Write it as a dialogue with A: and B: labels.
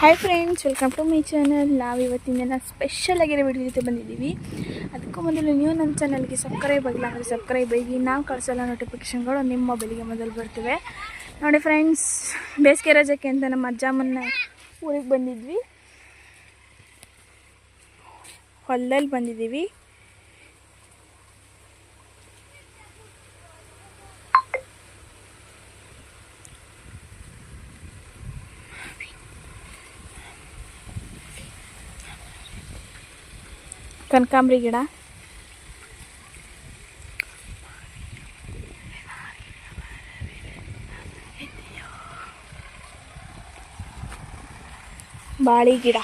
A: Hi friends, welcome to my channel. ನಾವು ಇವತ್ತಿನ ದಿನ ಸ್ಪೆಷಲ್ ಆಗಿರೋ ವಿಡಿಯೋ ಜೊತೆ ಬಂದಿದ್ದೀವಿ. ಅದಕ್ಕೂ ಮೊದಲು ನೀವು ನಮ್ಮ ಚಾನಲ್ಗೆ ಸಬ್ಸ್ಕ್ರೈಬ್ ಆಗಿಲ್ಲ ಅಂದರೆ ಸಬ್ಸ್ಕ್ರೈಬ್ ಆಗಿ. ನಾವು ಕಳಿಸೋಲ್ಲ ನೋಟಿಫಿಕೇಷನ್ಗಳು ನಿಮ್ಮ ಮೊಬೈಲಿಗೆ ಮೊದಲು ಬರ್ತವೆ. ನೋಡಿ ಫ್ರೆಂಡ್ಸ್, ಬೇಸಿಗೆ ರಜಕ್ಕೆ ಅಂತ ನಮ್ಮ ಅಜ್ಜಮ್ಮನ ಊರಿಗೆ ಬಂದಿದ್ವಿ. ಹೊಲದಲ್ಲಿ ಬಂದಿದ್ದೀವಿ. ಕನಕಾಂಬರಿ ಗಿಡ, ಬಾಳೆ ಗಿಡ,